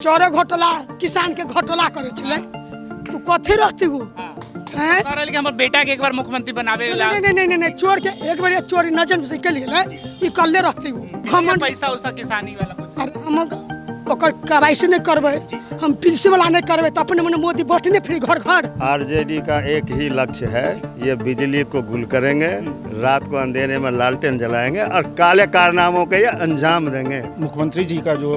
चौरे घोटाला किसान के घोटाला करे छले तू कथी रहती वो हैं सरल के हमर बेटा के एक बार मुख्यमंत्री बनावे ला नहीं चोर के एक बार चोरी नजर से निकल गेले ई कल्ले रहती वो हमन पैसा उसा किसानी वाला कुछ और हम ओकर केवाईसी नहीं करबे हम पिलसी वाला नहीं करबे तो अपने मन मोदी बटने फ्री घर घर। आरजेडी का एक ही लक्ष्य है, ये बिजली को गुल करेंगे, रात को अंधेरे में लालटेन जलाएंगे और काले कारनामों के ये अंजाम देंगे। मुख्यमंत्री जी का जो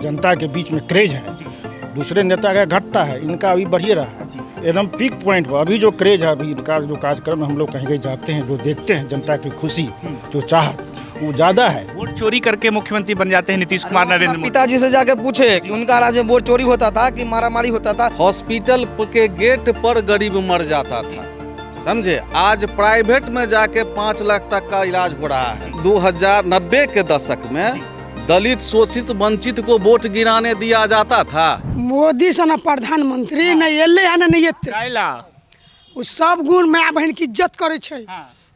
जनता के बीच में क्रेज है, दूसरे नेता का घटता है, इनका अभी बढ़ी रहा है एकदम पीक पॉइंट पर। अभी जो क्रेज है, अभी इनका जो कार्यक्रम हम लोग कहीं कहीं जाते हैं, जो देखते हैं जनता की खुशी, जो चाहत वो ज्यादा है। वोट चोरी करके मुख्यमंत्री बन जाते हैं नीतीश कुमार, नरेंद्र मोदी। पिताजी से जाके पूछे कि उनका राज में वोट चोरी होता था कि मारामारी होता था। हॉस्पिटल के गेट पर गरीब मर जाता था, समझे। आज प्राइवेट में जाके 5 लाख तक का इलाज हो रहा है। 2090 के दशक में दलित शोषित वंचित को वोट गिराने दिया जाता था। मोदी से न प्रधानमंत्री न एले या नहीं एते कायला उ सब गुण माय बहन की इज्जत करे छै।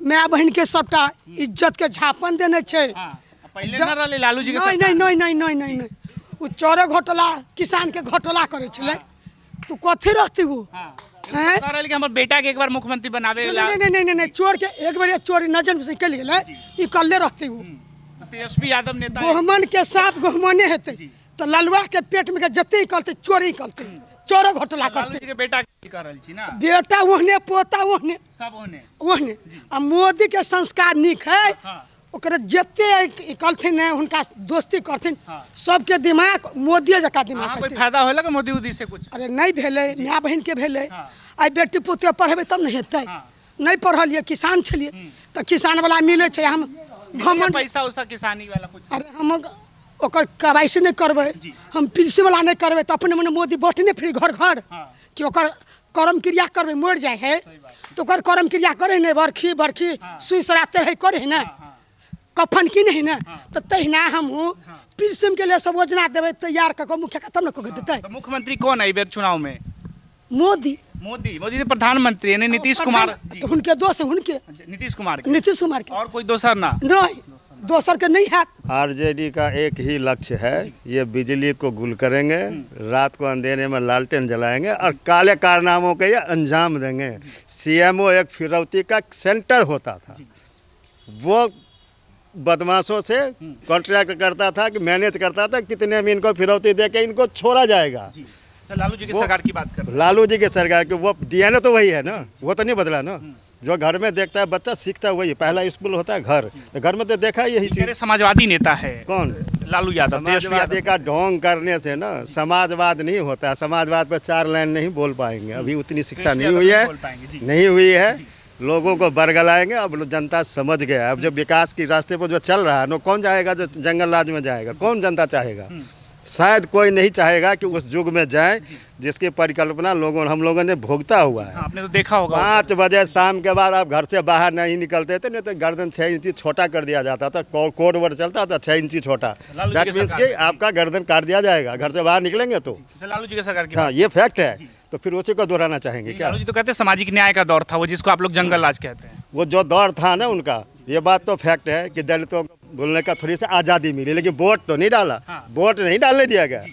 माय बहन के सबटा इज्जत के झापन देने छै। पहले न रहले लालू जी के नहीं उ चौरे घोटाला किसान के घोटाला करे छले तू कथी रहती वो हैं सरल के हमर बेटा के एक बार मुख्यमंत्री बनावे ला नहीं चोर के एक बार चोरी नजर से निकल गेले ई कल्ले रहती वो। तेजस्वी यादव नेता गोहमन के साथ गोहमने हेते तो ललुआ के पेट में जते ही करते चोरी करते चोरे घोटाला लालू करते जी के बेटा की कर रहल छी ना, बेटा ओहने पोता ओहने सब होने ओहने आ मोदी के संस्कार निक है। ओकरे जते करथिन है हुनका दोस्ती करथिन सबके दिमाग मोदी जका दिमाग कोई है। फायदा होला के मोदी उदी से कुछ? अरे नहीं भेले माय बहन के भेले आई बेटी पुते पढ़ेबे तब नहीं हेतै। नहीं पढ़लिए किसान छलिए तो किसान वाला मिले छै। हम घमंड पैसा उसा किसानी वाला कुछ? अरे हम ओकर केवाईसी नहीं करबे हम पिलसी वाला नहीं करबे तो अपने मन मोदी बटने फ्री घर घर कि ओकर कर्म क्रिया करबे मर जाए है तो ओकर कर्म क्रिया करे नहीं बरखी बरखी सुई सराते है करे ना कफन की नहीं ना तो तहिना हम पिलसिम के लिए सब योजना देवे तैयार कर मुखिया का तब न को देते। तो मुख्यमंत्री कौन है इस चुनाव में? मोदी से प्रधानमंत्री यानी नीतीश कुमार जी। तो उनके दोस्त उनके नीतीश कुमार के और कोई दोसर ना? नहीं दोसर के नहीं है। आरजेडी का एक ही लक्ष्य है, ये बिजली को गुल करेंगे, रात को अंधेरे में लालटेन जलाएंगे और काले कारनामों के ये अंजाम देंगे। सीएमओ एक फिरौती का सेंटर होता था, वो बदमाशों से कॉन्ट्रैक्ट करता था कि मैनेज करता था कितने में इनको फिरौती दे के इनको छोड़ा जाएगा। लालू जी की सरकार की बात कर, लालू जी के सरकार के वो डीएनए तो वही है ना, वो तो नहीं बदला ना। जो घर में देखता है बच्चा सीखता है वही, पहला स्कूल होता है घर, तो घर में तो देखा यही चीज। समाजवादी नेता है कौन? लालू यादव। समाजवादी का ढोंग करने से ना समाजवाद नहीं होता है। समाजवाद पर 4 लाइन नहीं बोल पाएंगे, अभी उतनी शिक्षा नहीं हुई है। लोगों को बरगलाएंगे, अब जनता समझ गया। अब जो विकास के रास्ते पर जो चल रहा है, नो कौन जाएगा जो जंगल राज में जाएगा? कौन जनता चाहेगा? शायद कोई नहीं चाहेगा कि उस युग में जाए जिसकी परिकल्पना हम लोगों ने भोगता हुआ है। आपने तो देखा होगा 5 बजे शाम के बाद आप घर से बाहर नहीं निकलते थे, नहीं तो गर्दन 6 इंची छोटा कर दिया जाता था। कोड वर्ड चलता था 6 इंची छोटा, दैट मीन्स कि आपका गर्दन काट दिया जाएगा घर से बाहर निकलेंगे तो। लालू जी की सरकार की हाँ, ये फैक्ट है। तो फिर उसी को दोहराना चाहेंगे क्या? लालू जी तो कहते हैं सामाजिक न्याय का दौर था वो, जिसको आप लोग जंगल राज कहते हैं। वो जो दौर था ना उनका, ये बात तो फैक्ट है कि दलितों को बोलने का थोड़ी सी आज़ादी मिली, लेकिन वोट तो नहीं डाला। वोट नहीं डालने दिया गया,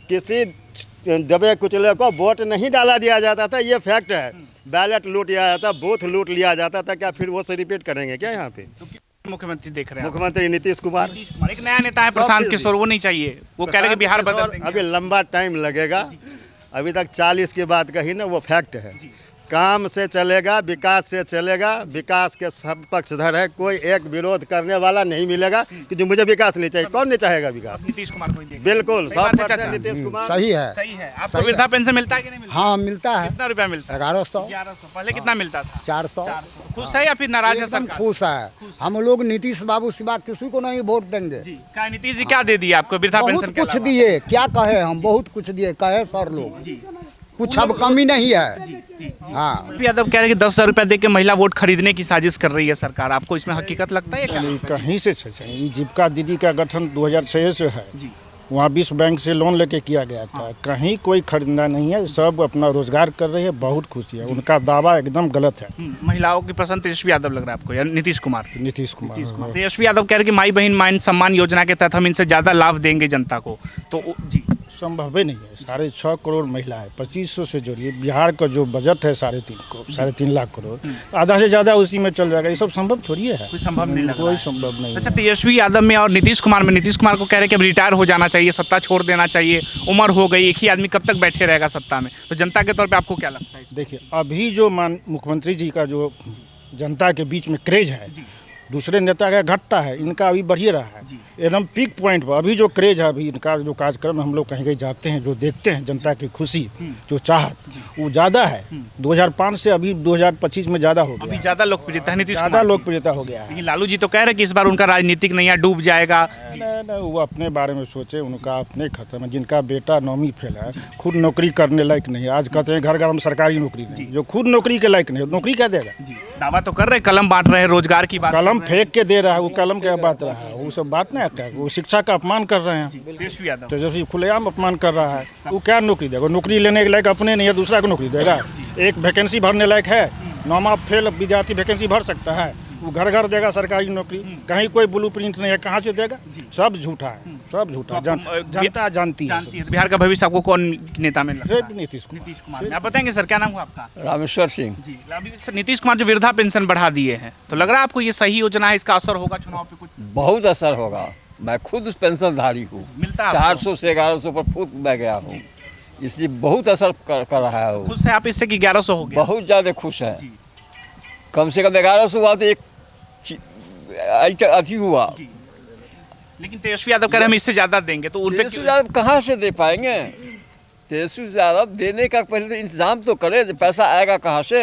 किसी दबे कुचले को वोट नहीं डाला दिया जाता था, ये फैक्ट है। बैलेट लूट लिया जाता, बूथ लूट लिया जाता था। क्या फिर वो से रिपीट करेंगे क्या यहाँ पे? मुख्यमंत्री देख रहे हैं मुख्यमंत्री नीतीश कुमार। एक नया नेता है प्रशांत किशोर, वो नहीं चाहिए? वो कह रहे कि बिहार बदल देंगे। अभी लंबा टाइम लगेगा, अभी तक 40 की बात कही ना, वो फैक्ट है। काम से चलेगा, विकास से चलेगा, विकास के सब पक्षधर है। कोई एक विरोध करने वाला नहीं मिलेगा कि जो मुझे विकास नहीं चाहिए। कौन नहीं चाहेगा विकास? नीतीश कुमार को बिल्कुल 100% नीतीश कुमार। सही है, सही है। आपको वृद्धा पेंशन मिलता है कि नहीं मिलता? हाँ मिलता है। कितना रुपया मिलता है? 1100। पहले कितना मिलता था? 400। खुश है या फिर नाराज है? एकदम खुश है। हम लोग नीतीश बाबू सिवा किसी को नहीं वोट देंगे। क्या नीतीश जी क्या दे दिया आपको वृद्धा पेंशन? कुछ दिए, क्या कहे हम, बहुत कुछ दिए कहे सर लोग, कुछ अब कमी नहीं है। हाँ, यादव कह रहे हैं कि 10,000 रुपया दे के महिला वोट खरीदने की साजिश कर रही है सरकार। आपको इसमें हकीकत लगता है क्या? कहीं से जीविका दीदी का गठन 2006 से है। वहाँ विश्व बैंक से लोन लेके किया गया था। कहीं कोई खरीदना नहीं है, सब अपना रोजगार कर रहे हैं, बहुत खुशी है। उनका दावा एकदम गलत है। महिलाओं की पसंद तेजस्वी यादव लग रहा है आपको या नीतीश कुमार? नीतीश कुमार। तेजस्वी यादव कह रहे कि माई बहन मान सम्मान योजना के तहत हम इनसे ज़्यादा लाभ देंगे जनता को, तो जी संभव ही नहीं है। 6.5 करोड़ महिला है, 2500 से जोड़िए। बिहार का जो बजट है 3.5 लाख करोड़, आधा से ज़्यादा उसी में चल जाएगा। ये सब संभव थोड़ी है, कोई संभव नहीं लग रहा कोई है। संभव नहीं। अच्छा, तेजस्वी यादव में और नीतीश कुमार में, नीतीश कुमार को कह रहे कि अब रिटायर हो जाना चाहिए, सत्ता छोड़ देना चाहिए, उम्र हो गई, एक ही आदमी कब तक बैठे रहेगा सत्ता में, तो जनता के तौर पे आपको क्या लगता है? देखिए, अभी जो मुख्यमंत्री जी का जो जनता के बीच में क्रेज है, दूसरे नेता का घटता है, इनका अभी बढ़िए रहा है, एकदम पीक पॉइंट पर। अभी जो क्रेज है, अभी इनका जो कार्यक्रम हम लोग कहीं कहीं जाते हैं, जो देखते हैं, जनता की खुशी, जो चाहत, वो ज़्यादा है। 2005 से अभी 2025 में ज़्यादा हो गया, अभी ज़्यादा लोकप्रियता है नीतीश कुमार ज़्यादा की। लोकप्रियता हो गया है। लेकिन लालू जी तो कह रहे कि इस बार उनका राजनीतिक नैया डूब जाएगा। नहीं, वो अपने बारे में सोचे, उनका अपने खत्म है। जिनका बेटा 9वीं फेल है, खुद नौकरी करने लायक नहीं है। आज कहते हैं घर घर में सरकारी नौकरी नहीं, जो खुद नौकरी के लायक नहीं, नौकरी क्या देगा? दावा तो कर रहे, कलम बांट रहे हैं, रोजगार की बात। कलम फेंक के दे रहा है, वो कलम क्या बात रहा है? वो सब बात नहीं आता है। वो शिक्षा का अपमान कर रहे हैं। तेजस्वी यादव तेजस्वी खुलेआम अपमान कर रहा है। वो क्या नौकरी देगा? नौकरी लेने के लायक अपने नहीं है, दूसरा को नौकरी देगा। एक वैकेंसी भरने लायक है, 9वां फेल विद्यार्थी वैकेंसी भर सकता है, वो घर घर देगा सरकारी नौकरी। कहीं कोई ब्लूप्रिंट नहीं है, कहाँ से देगा? सब झूठा है, सब झूठा है। जनता जानती है। बिहार का भविष्य आपको कौन नेता में लगता है? नीतीश कुमार में। आप बताएंगे सर, क्या नाम हुआ आपका? रामेश्वर सिंह। जी, अभी सर नीतीश कुमार जो वृद्धा पेंशन बढ़ा दिए हैं, तो लग रहा है आपको ये सही योजना है, इसका असर होगा चुनाव पे कुछ? बहुत असर होगा। मैं खुद पेंशनधारी हूँ, मिलता है 400 से 1100 पर खुद मैं गया हूँ, इसलिए बहुत असर कर रहा है। खुश है आप इससे कि 1100 हो गया? बहुत ज़्यादा खुश है। कम से कम 1100 हुआ तो एक अथी हुआ। लेकिन तेजस्वी यादव कह रहे हम इससे ज़्यादा देंगे, तो उन पे तेजस्वी यादव कहाँ से दे पाएंगे? तेजस्वी यादव देने का पहले तो इंतजाम तो करे, पैसा आएगा कहाँ से?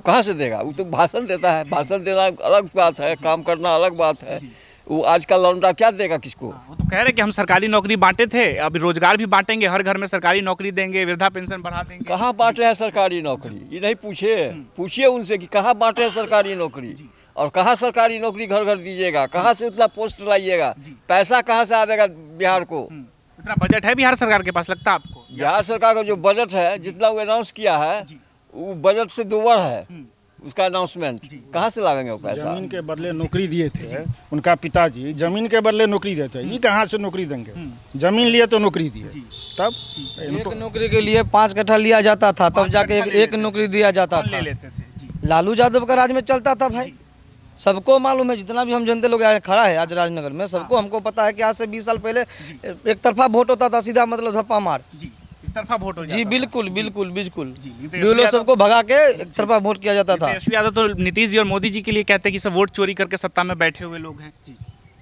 कहाँ से देगा? वो तो भाषण देता है, भाषण देना अलग बात है, काम करना अलग बात है। वो आजकल लौंडा क्या देगा किसको? वो तो कह रहे कि हम सरकारी नौकरी बांटे थे, अब रोजगार भी बांटेंगे, हर घर में सरकारी नौकरी देंगे, वृद्धा पेंशन बढ़ा देंगे। कहाँ बांटे हैं सरकारी नौकरी? ये नहीं पूछिए उनसे कि कहाँ बांटे हैं सरकारी नौकरी, और कहाँ सरकारी नौकरी घर घर दीजिएगा, कहाँ से उतना पोस्ट लाइएगा, पैसा कहाँ से आएगा बिहार को? इतना बजट है बिहार सरकार के पास, लगता है आपको? बिहार सरकार का जो बजट है, जितना वो अनाउंस किया है, वो बजट से दोबार है उसका अनाउंसमेंट। कहाँ से लाएंगे वो पैसा? जमीन के बदले नौकरी दिए थे उनका पिताजी, जमीन के बदले नौकरी देते हैं। ये कहाँ से नौकरी देंगे? जमीन लिए तो नौकरी दिए, तब एक नौकरी के लिए 5 कट्ठा लिया जाता था, तब जाके एक नौकरी दिया जाता था। ले लेते थे। लालू यादव का राज में चलता था भाई, सबको मालूम है। जितना भी हम जनते लोग यहाँ खड़ा है आज राजनगर में, सबको हमको पता है कि आज से 20 साल पहले एक तरफा वोट होता था, सीधा मतलब धप्पा मार। एक तरफा वोट हो जी बिल्कुल बिल्कुल बिल्कुल, तेजस्वी लोग सबको भगा के एक तरफा वोट किया जाता था। तेजस्वी यादव तो नीतीश जी और मोदी जी के लिए कहते हैं कि सब वोट चोरी करके सत्ता में बैठे हुए लोग हैं। जी,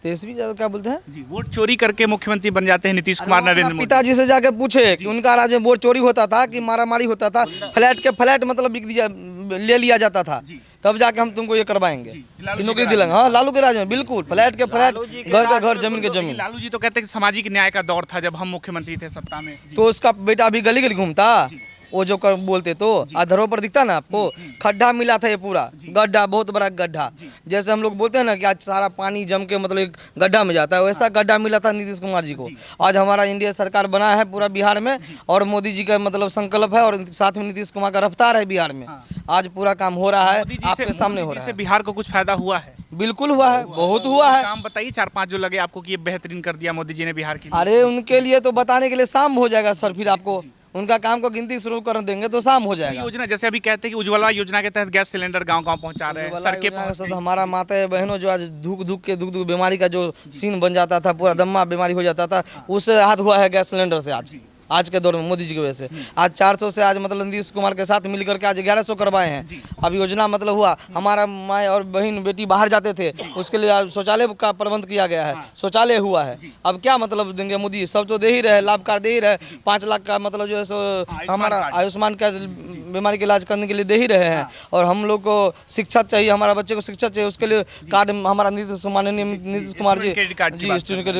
तेजस्वी यादव क्या बोलते हैं? जी, वोट चोरी करके मुख्यमंत्री बन जाते हैं नीतीश कुमार, नरेंद्र मोदी। पिताजी से जाके पूछे कि उनका राज में वोट चोरी होता था कि मारामारी होता था, फ्लैट के फ्लैट मतलब बिक दिया, ले लिया जाता था, तब जाके हम तुमको ये करवाएंगे कि नौकरी दिलाएंगे। हाँ, लालू के राज में बिल्कुल फ्लैट के फ्लैट, घर का घर, जमीन के जमीन। लालू जी तो कहते हैं कि सामाजिक न्याय का दौर था जब हम मुख्यमंत्री थे सत्ता में। तो उसका बेटा अभी गली गली घूमता, वो जो बोलते तो आधारों पर दिखता ना आपको, खड्डा मिला था ये पूरा, गड्ढा, बहुत बड़ा गड्ढा। जैसे हम लोग बोलते हैं ना कि आज सारा पानी जम के मतलब एक गड्ढा में जाता है, वैसा गड्ढा मिला था नीतीश कुमार जी को। आज हमारा इंडिया सरकार बना है पूरा बिहार में, और मोदी जी का मतलब संकल्प है, और साथ में नीतीश कुमार का रफ्तार है बिहार में। आज पूरा काम हो रहा है, आपके सामने हो रहा है। बिहार को कुछ फायदा हुआ है? बिल्कुल हुआ है, बहुत हुआ है। काम बताइए 4-5 जो लगे आपको कि ये बेहतरीन कर दिया मोदी जी ने बिहार के लिए। अरे उनके लिए तो बताने के लिए शाम हो जाएगा सर, फिर आपको उनका काम को गिनती शुरू कर देंगे तो शाम हो जाएगा। योजना जैसे अभी कहते हैं कि उज्ज्वला योजना के तहत गैस सिलेंडर गांव-गांव पहुंचा रहे हैं, सड़कें पहुंच रही हैं। हमारा माता बहनों जो आज धूक बीमारी का जो सीन बन जाता था, पूरा दम्मा बीमारी हो जाता था, उससे राहत हुआ है गैस सिलेंडर से। आज के दौर में मोदी जी की वजह से आज 400 से आज मतलब नीतीश कुमार के साथ मिलकर के आज 1100 करवाए हैं। अब योजना मतलब हुआ, हमारा माँ और बहन बेटी बाहर जाते थे, उसके लिए शौचालय का प्रबंध किया गया है, शौचालय हुआ है। अब क्या मतलब देंगे मोदी? सब तो दे ही रहे, लाभ कार्ड दे ही रहे, 5 लाख का मतलब जो है सो हमारा आयुष्मान का बीमारी के इलाज करने के लिए दे ही रहे हैं। और हम लोग को शिक्षा चाहिए, हमारा बच्चे को शिक्षा चाहिए, उसके लिए कार्ड हमारा Nitish Kumar ji, student credit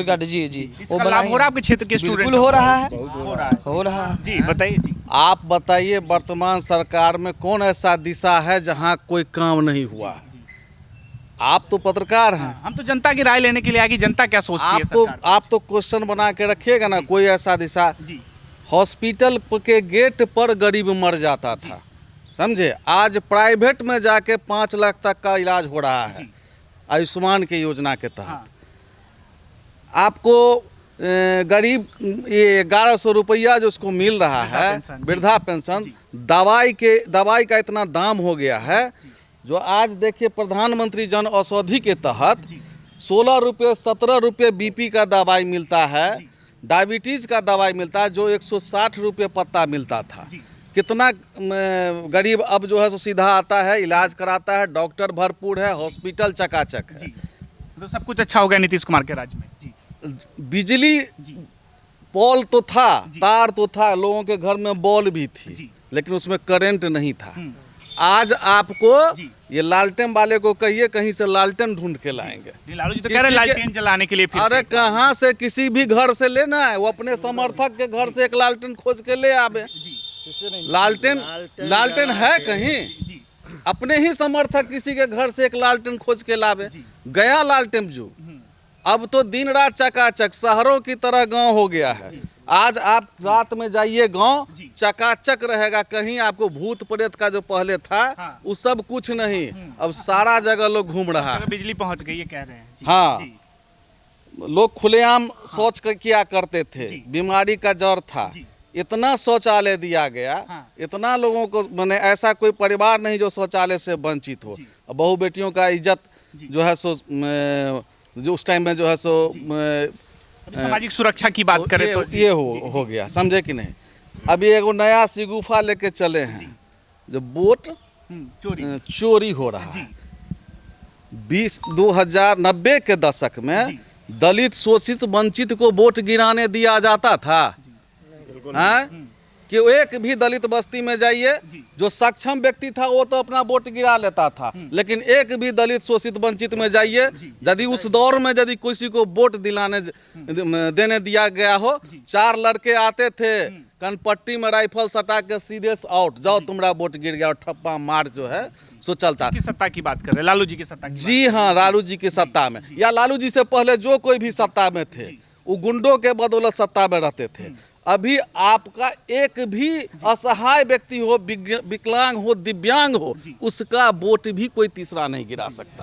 card, जी वो लाभ हो रहा है आपके क्षेत्र के स्टूडेंट? बिल्कुल हो रहा है, हो रहा है। जी बताइए जी। आप बताइए, वर्तमान सरकार में कौन ऐसा दिशा है जहां कोई काम नहीं हुआ? आप तो पत्रकार हैं, हम तो जनता की राय लेने के लिए आए कि जनता क्या सोचती है सरकार पे। आप तो क्वेश्चन बना के रखिएगा ना, कोई ऐसा दिशा। जी हॉस्पिटल के गेट पर गरीब मर जाता था, समझे। आज प्राइवेट में जाके 5 लाख तक का इलाज हो रहा है आयुष्मान के योजना के तहत। हाँ। आपको गरीब ये 1100 रुपया जो उसको मिल रहा है पेंशन, जी। वृद्धा पेंशन, दवाई का इतना दाम हो गया है जो आज देखिए प्रधानमंत्री जन औषधि के तहत 16 रुपये 17 रुपये बीपी का दवाई मिलता है, डायबिटीज़ का दवाई मिलता है जो 160 रुपये पत्ता मिलता था। कितना गरीब अब जो है सो सीधा आता है, इलाज कराता है, डॉक्टर भरपूर है, हॉस्पिटल चकाचक है। तो सब कुछ अच्छा हो गया नीतीश कुमार के राज में। जी बिजली पोल तो था, तार तो था, लोगों के घर में बॉल भी थी, लेकिन उसमें करंट नहीं था। आज आपको ये लालटेन वाले को कहिए कहीं से लालटेन ढूंढ के लाएंगे। लालू जी तो कह रहे हैं लालटेन जलाने के लिए फिर अरे कहाँ से किसी भी घर से लेना है, वो अपने समर्थक के घर से एक लालटेन खोज के ले आवे। लालटेन है कहीं, अपने ही समर्थक किसी के घर से एक लालटेन खोज के लावे। गया लालटेन जो अब तो दिन रात चकाचक शहरों की तरह गांव हो गया है। आज आप रात में जाइए गांव, चकाचक रहेगा, कहीं आपको भूत प्रेत का जो पहले था वो सब कुछ नहीं, अब सारा जगह लोग घूम रहा है। बिजली पहुंच गई है कह रहे हैं। हाँ, लोग खुलेआम शौच किया करते थे, बीमारी का जड़ था, इतना शौचालय दिया गया, इतना लोगों को मैंने ऐसा कोई परिवार नहीं जो शौचालय से वंचित हो। बहू बेटियों का इज्जत जो है सो जो उस टाइम में जो है सो सामाजिक सुरक्षा की बात करें तो ये हो गया, समझे कि नहीं। अभी एगो नया सिगुफा लेके चले हैं जो वोट चोरी हो रहा है। 2090 के दशक में दलित शोषित वंचित को वोट गिराने दिया जाता था। हैं कि एक भी दलित बस्ती में जाइए, जो सक्षम व्यक्ति था वो तो अपना वोट गिरा लेता था, लेकिन एक भी दलित शोषित वंचित में जाइए, यदि उस दौर में यदि किसी को वोट देने दिया गया हो, 4 लड़के आते थे कनपट्टी में राइफल सटा के सीधे आउट, जाओ तुम्हारा वोट गिर गया, और ठप्पा मार जो है सो चलता। की सत्ता की बात कर रहे हैं, लालू जी की सत्ता की जी हाँ, लालू जी की सत्ता में, या लालू जी से पहले जो कोई भी सत्ता में थे वो गुंडों के बदौलत सत्ता में रहते थे। अभी आपका एक भी असहाय व्यक्ति हो, विकलांग हो, दिव्यांग हो, उसका वोट भी कोई तीसरा नहीं गिरा सकता है।